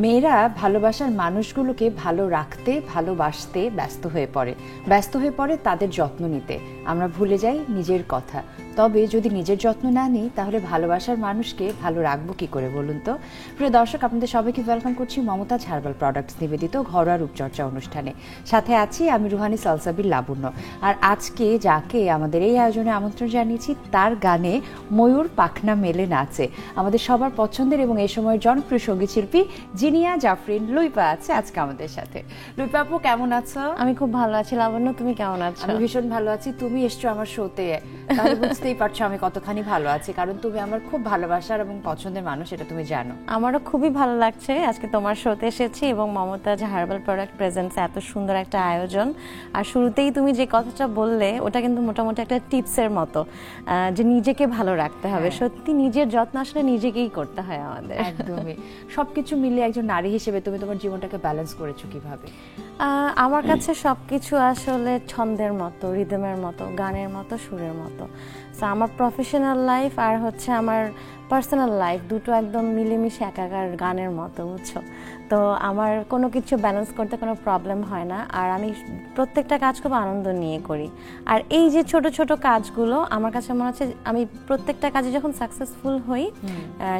মেয়েরা ভালোবাসার মানুষগুলোকে ভালো রাখতে ভালোবাসতে ব্যস্ত হয়ে পড়ে তাদের যত্ন নিতে। আমরা ভুলে যাই নিজের কথা। তবে যদি নিজের যত্ন না নিই তাহলে ভালোবাসার মানুষকে ভালো রাখবো কি করে বলুন তো। প্রিয় দর্শক, আপনাদের সবাইকে ওয়েলকাম করছি মমতাজ হার্বাল প্রোডাক্টস নিবেদিত ঘরোয়া রূপচর্চা অনুষ্ঠানে। সাথে আছি আমি রুহানি সালসাবিল লাবণ্য। আর আজকে যাকে আমাদের এই আয়োজনে আমন্ত্রণ জানিয়েছি তার গানে ময়ূর পাখনা মেলে নাচে আমাদের সবার পছন্দের এবং এই সময়ের জনপ্রিয় সঙ্গীত শিল্পী জিনিয়া জাফরিন লুইপা আছে আজকে আমাদের সাথে। লুইপা আপু, কেমন আছো? আমি খুব ভালো আছি লাবণ্য, তুমি কেমন আছো? আমি ভীষণ ভালো আছি। তুমি এসছো আমার শোতে, তাহলে বুঝতেই পারছো আমি কতখানি ভালো আছি, কারণ তুমি আমার খুব ভালোবাসার এবং পছন্দের মানুষ, এটা তুমি জানো। আমারও খুবই ভালো লাগছে আজকে তোমার শোতে এসেছি এবং মমতাজ হার্বাল প্রোডাক্ট প্রেজেন্টস এত সুন্দর একটা আয়োজন। আর শুরুতেই তুমি যে কথাটা বললে ওটা কিন্তু মোটামুটি একটা টিপসের মতো, যে নিজেকে ভালো রাখতে হবে। সত্যি নিজের যত্ন আসলে নিজেকেই করতে হয় আমাদের। একদমই। সবকিছু মিলিয়ে একজন নারী হিসেবে তুমি তোমার জীবনটাকে ব্যালেন্স করেছো কিভাবে? আমার কাছে সবকিছু আসলে ছন্দের মতো, রিদমের মতো, গানের মতো, সুরের মতো। সো আমার প্রফেশনাল লাইফ আর হচ্ছে আমার পার্সোনাল লাইফ দুটো একদম মিলেমিশে একাকার গানের মতো, বুঝছো? তো আমার কোনো কিছু ব্যালেন্স করতে কোনো প্রবলেম হয় না। আর আমি প্রত্যেকটা কাজ খুব আনন্দ নিয়ে করি। আর এই যে ছোট ছোট কাজগুলো আমার কাছে মনে হচ্ছে আমি প্রত্যেকটা কাজে যখন সাকসেসফুল হই,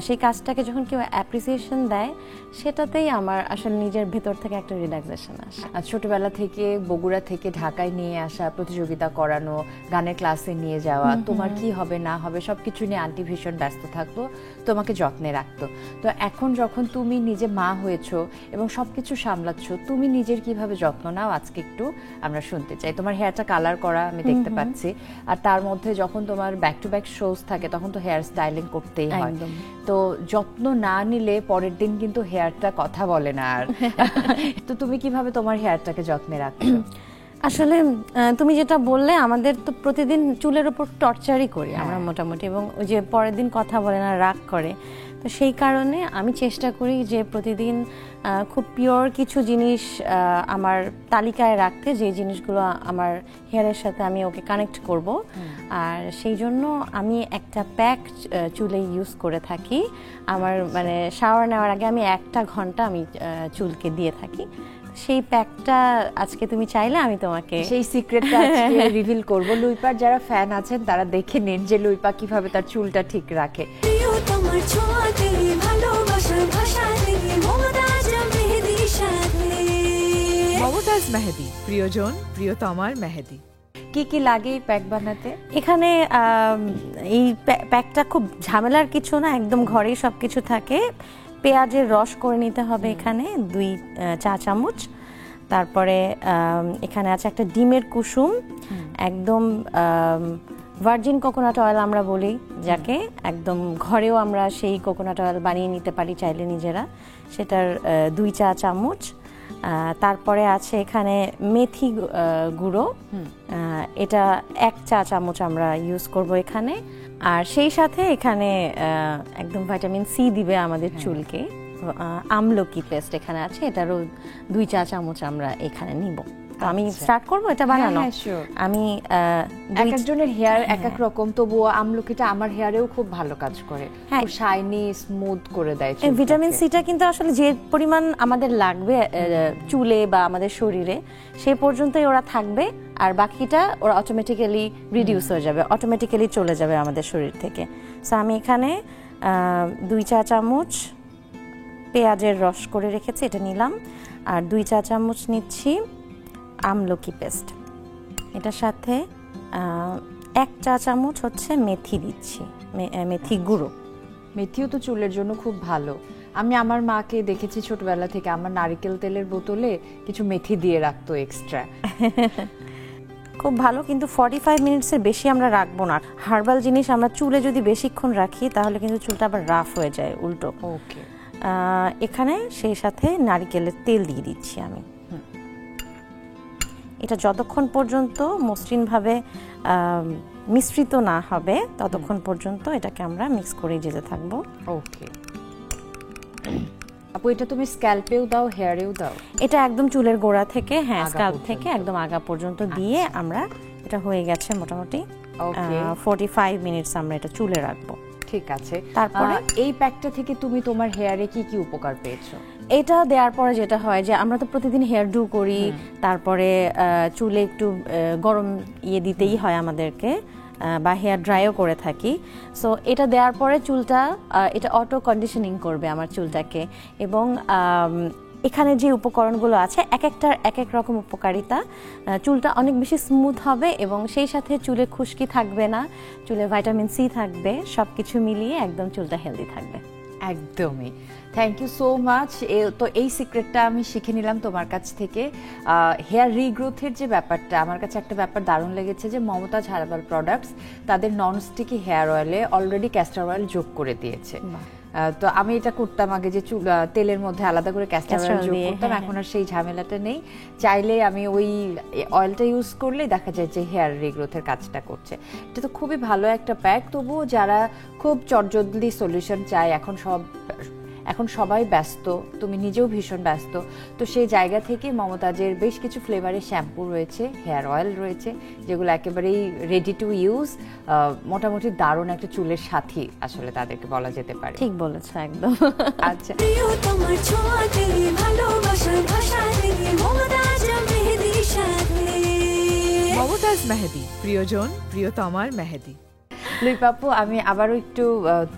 সেই কাজটাকে যখন কেউ অ্যাপ্রিসিয়েশন দেয়, সেটাতেই আমার আসলে নিজের ভেতর থেকে একটা রিল্যাক্সেশন আসে। আর ছোটবেলা থেকে বগুড়া থেকে ঢাকায় নিয়ে আসা, প্রতিযোগিতা করানো, গানের ক্লাসে নিয়ে যাওয়া, তোমার কি হবে না হবে সবকিছু নিয়ে আন্টি ভীষণ ব্যস্ত থাকতো, তোমাকে যত্নে রাখতো। তো এখন যখন তুমি নিজে মা হয়েছো এবং সবকিছু সামলাচ্ছ, তুমি নিজের কিভাবে যত্ন নাও আজকে একটু আমরা শুনতে চাই। তোমার হেয়ারটা কালার করা আমি দেখতে পাচ্ছি, আর তার মধ্যে যখন তোমার ব্যাক টু ব্যাক শোজ থাকে তখন তো হেয়ার স্টাইলিং করতেই হয়। তো যত্ন না নিলে পরের দিন কিন্তু হেয়ারটা কথা বলে না আর। তো তুমি কিভাবে তোমার হেয়ারটাকে যত্নে রাখছো? আসলে তুমি যেটা বললে, আমাদের তো প্রতিদিন চুলের উপর টর্চারই করি আমরা মোটামুটি, এবং ওই যে পরের দিন কথা বলে না, রাগ করে। তো সেই কারণে আমি চেষ্টা করি যে প্রতিদিন খুব পিওর কিছু জিনিস আমার তালিকায় রাখতে, যে জিনিসগুলো আমার হেয়ারের সাথে আমি ওকে কানেক্ট করব। আর সেই জন্য আমি একটা প্যাক চুলে ইউজ করে থাকি। আমার মানে শাওয়ার নেওয়ার আগে আমি 1 ঘন্টা আমি চুলকে দিয়ে থাকি। সেই প্যাকটা আজকে তুমি চাইলে আমি তোমাকে সেই সিক্রেটটা আজকে রিভিল করব। লুইপার যারা ফ্যান আছেন তারা দেখে নিন যে লুইপা কিভাবে তার চুলটা ঠিক রাখে। মমতাজ মেহেদি, প্রিয়জন প্রিয়তমার মেহেদি। কি কি লাগে এই প্যাক বানাতে? এখানে এই প্যাকটা খুব ঝামেলার কিছু না, একদম ঘরেই সবকিছু থাকে। পেঁয়াজের রস করে নিতে হবে এখানে 2 চা চামচ। তারপরে এখানে আছে একটা ডিমের কুসুম, একদম ভার্জিন কোকোনাট অয়েল আমরা বলি যাকে, একদম ঘরেও আমরা সেই কোকোনাট অয়েল বানিয়ে নিতে পারি চাইলে নিজেরা, সেটার 2 চা চামচ। তারপরে আছে এখানে মেথি গুঁড়ো, এটা 1 চা চামচ আমরা ইউজ করব এখানে। আর সেই সাথে এখানে একদম ভিটামিন সি দিবে আমাদের চুলকে। আমলকি পেস্ট এখানে আছে, এটারও 2 চা চামচ আমরা এখানে নিব। তো আমি স্টার্ট করবো এটা বানানো। আমি একজনের হেয়ার এক এক রকম, তবুও আমলকিটা আমার হেয়ারেও খুব ভালো কাজ করে, খুব শাইনি স্মুথ করে দেয়। ভিটামিন সিটা কিন্তু আসলে যে পরিমাণ আমাদের লাগবে চুলে বা আমাদের শরীরে, সেই পর্যন্তই ওরা থাকবে, আর বাকিটা ওরা অটোমেটিক্যালি রিডিউস হয়ে যাবে, অটোমেটিক্যালি চলে যাবে আমাদের শরীর থেকে। সো আমি এখানে 2 চা চামচ পেঁয়াজের রস করে রেখেছি, এটা নিলাম। আর 2 চা চামচ নিচ্ছি আমলকি পেস্ট, এটার সাথে 1 চা চামচ হচ্ছে মেথি দিচ্ছি, মেথি গুঁড়ো। মেথিও তো চুলের জন্য খুব ভালো। আমি আমার মাকে দেখেছি ছোটবেলা থেকে আমার নারকেল তেলের বোতলে কিছু মেথি দিয়ে রাখতো এক্সট্রা। খুব ভালো, কিন্তু 45 মিনিটসের বেশি আমরা রাখবো না। হার্বাল জিনিস আমরা চুলে যদি বেশিক্ষণ রাখি তাহলে কিন্তু চুলটা আবার রাফ হয়ে যায় উল্টো। ওকে, এখানে সেই সাথে নারকেলের তেল দিয়ে দিচ্ছি আমি। এটা যতক্ষণ পর্যন্ত মসৃণভাবে মিশ্রিত না হবে ততক্ষণ পর্যন্ত এটাকে আমরা মিক্স করে যেতে থাকবো। ওকে আপু, এটা তুমি স্ক্যাল্পেও দাও, হেয়ারেও দাও? এটা একদম চুলের গোড়া থেকে, হ্যাঁ, স্ক্যাল্প থেকে একদম আগা পর্যন্ত দিয়ে আমরা, এটা হয়ে গেছে মোটামুটি 45 মিনিটস আমরা এটা চুলে রাখবো। ঠিক আছে। তারপরে এই প্যাকটা থেকে তুমি তোমার হেয়ারে কি কি উপকার পেয়েছো? এটা দেওয়ার পরে যেটা হয় যে আমরা তো প্রতিদিন হেয়ার ডু করি, তারপরে চুলে একটু গরম দিতেই হয় আমাদেরকে, বা হেয়ার ড্রাইও করে থাকি। সো এটা দেওয়ার পরে চুলটা এটা অটো কন্ডিশনিং করবে আমার চুলটাকে, এবং এখানে যে উপকরণগুলো আছে এক একটার এক এক রকম উপকারিতা। চুলটা অনেক বেশি স্মুথ হবে এবং সেই সাথে চুলে খুশকি থাকবে না, চুলে ভিটামিন সি থাকবে, সব কিছু মিলিয়ে একদম চুলটা হেলদি থাকবে। একদমই, থ্যাংক ইউ সো মাচ। তো এই সিক্রেটটা আমি শিখে নিলাম তোমার কাছ থেকে। হেয়ার রিগ্রোথের যে ব্যাপারটা, আমার কাছে একটা ব্যাপার দারুণ লেগেছে যে মমতাজ হার্বাল প্রোডাক্টস তাদের ননস্টিকি হেয়ার অয়েলে অলরেডি ক্যাস্টর অয়েল যোগ করে দিয়েছে। তো আমি এটা করতাম আগে, যে তেলের মধ্যে আলাদা করে ক্যাস্টর অয়েল যোগ করতাম, এখন আর সেই ঝামেলাটা নেই। চাইলে আমি ওই অয়েলটা ইউজ করলেই দেখা যায় যে হেয়ার রিগ্রোথের কাজটা করছে। এটা তো খুবই ভালো একটা প্যাক। তবুও যারা খুব চটজলদি সলিউশন চায়, এখন সবাই ব্যস্ত, তুমি নিজেও ভীষণ ব্যস্ত, তো সেই জায়গা থেকে মমতাজের বেশ কিছু ফ্লেভারের শ্যাম্পু রয়েছে, হেয়ার অয়েল রয়েছে, যেগুলো একেবারেই রেডি টু ইউজ, মোটামুটি দারুণ একটা চুলের সাথী আসলে তাদেরকে বলা যেতে পারে। ঠিক বলেছো, একদম। আচ্ছা, মমতাজ মেহেদি, প্রিয়জন প্রিয়তমার মেহেদি। লুইপাপু, আমি আবারও একটু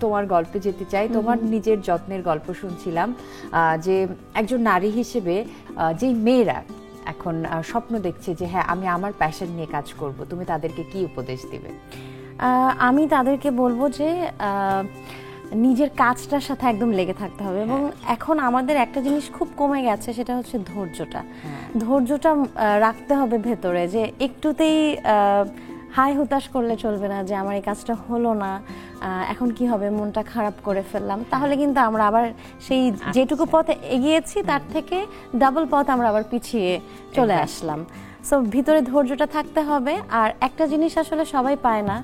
তোমার গল্পে যেতে চাই। তোমার নিজের যত্নের গল্প শুনছিলাম, যে একজন নারী হিসেবে যে মেয়েরা এখন স্বপ্ন দেখছে যে হ্যাঁ আমি আমার প্যাশন নিয়ে কাজ করব, তুমি তাদেরকে কি উপদেশ দিবে? আমি তাদেরকে বলবো যে নিজের কাজটার সাথে একদম লেগে থাকতে হবে, এবং এখন আমাদের একটা জিনিস খুব কমে গেছে, সেটা হচ্ছে ধৈর্যটা রাখতে হবে ভেতরে, যে একটুতেই হাই হুতাশ করলে চলবে না যে আমার এই কাজটা হলো না, এখন কি হবে, মনটা খারাপ করে ফেললাম, তাহলে কিন্তু আমরা আবার সেই যেটুকু পথে এগিয়েছি তার থেকে ডাবল পথ আমরা আবার পিছিয়ে চলে আসলাম। সো ভিতরে ধৈর্যটা থাকতে হবে। আর একটা জিনিস আসলে সবাই পায় না,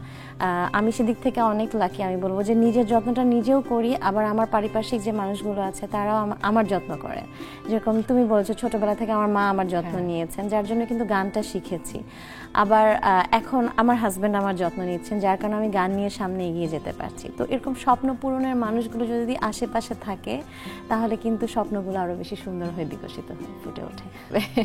আমি সেদিক থেকে অনেক লাকি, আমি বলবো যে নিজের যত্নটা নিজেও করি, আবার আমার পারিপার্শ্বিক যে মানুষগুলো আছে তারাও আমার যত্ন করে। যেরকম তুমি বলছো ছোটবেলা থেকে আমার মা আমার যত্ন নিয়েছেন, যার জন্য কিন্তু গানটা শিখেছি। আবার এখন আমার হাজব্যান্ড আমার যত্ন নিচ্ছেন, যার কারণে আমি গান নিয়ে সামনে এগিয়ে যেতে পারছি। তো এরকম স্বপ্ন পূরণের মানুষগুলো যদি আশেপাশে থাকে, তাহলে কিন্তু স্বপ্নগুলো আরো বেশি সুন্দর হয়ে বিকশিত হয়ে ফুটে ওঠে।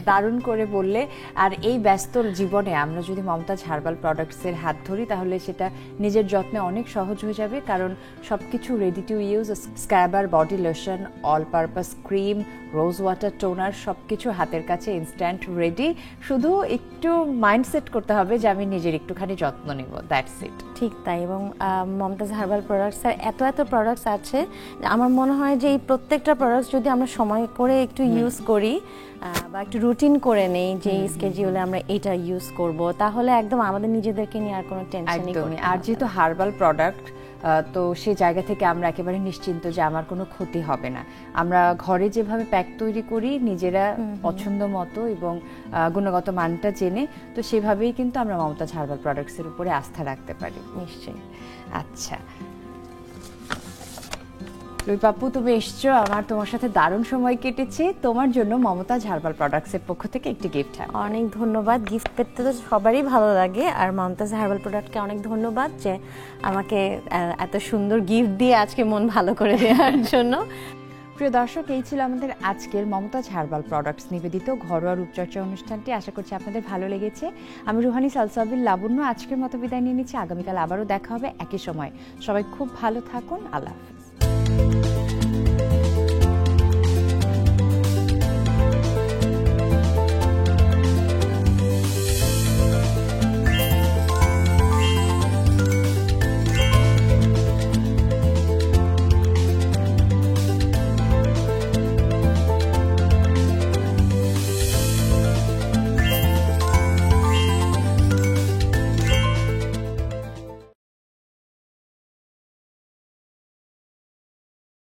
দারুণ করে বললে। আর এই ব্যস্ত জীবনে আমরা যদি মমতাজ হার্বাল প্রোডাক্টসের হাত ধরি, তাহলে সেটা নিজের যত্নে অনেক সহজ হয়ে যাবে, কারণ সবকিছু ready to use, scrubber, body lotion, all purpose cream, rose water, toner, সবকিছু হাতের কাছে ইনস্ট্যান্ট রেডি। শুধু একটু মাইন্ডসেট করতে হবে যে আমি নিজের একটুখানি যত্ন নিব, দ্যাটস ইট। ঠিক তাই। এবং মমতাজ হার্বাল প্রোডাক্টসের এত প্রোডাক্টস আছে, আমার মনে হয় যে এই প্রত্যেকটা প্রোডাক্টস যদি আমরা সময় করে একটু ইউজ করি, বা একটু রুটিন করে নেই যে স্কেডিউলে আমরা এটা ইউজ করব, তাহলে একদম আমাদের নিজেদেরকে নিয়ে আর কোনো টেনশনই করতে হবে না। আর যেহেতু হার্বাল প্রোডাক্ট, তো সেই জায়গা থেকে আমরা একেবারে নিশ্চিন্ত যে আমার কোনো ক্ষতি হবে না। আমরা ঘরে যেভাবে প্যাক তৈরি করি নিজেরা পছন্দ মতো এবং গুণগত মানটা জেনে, তো সেভাবেই কিন্তু আমরা মমতাজ হার্বাল প্রোডাক্টসের উপরে আস্থা রাখতে পারি। নিশ্চয়ই। আচ্ছা লুইপাপু, তুমি এসছো, আমার তোমার সাথে দারুণ সময় কেটেছে। তোমার জন্য মমতাজ হার্বাল প্রোডাক্টসের পক্ষ থেকে একটি গিফট। অনেক ধন্যবাদ। গিফট পেতে তো সবারই ভালো লাগে, আর মমতাজ হার্বাল প্রোডাক্টকে অনেক ধন্যবাদ যে আমাকে এত সুন্দর গিফট দিয়ে আজকে মন ভালো করে দেওয়ার জন্য। প্রিয় দর্শক, এই ছিল আমাদের আজকের মমতাজ হার্বাল প্রোডাক্টস নিবেদিত ঘরোয়া রূপচর্চা অনুষ্ঠানটি। আশা করছি আপনাদের ভালো লেগেছে। আমি রুহানি সালসাবিল লাবণ্য আজকের মতো বিদায় নিয়ে নিচ্ছি। আগামীকাল আবারও দেখা হবে একই সময়। সবাই খুব ভালো থাকুন। আল্লাহ হাফেজ।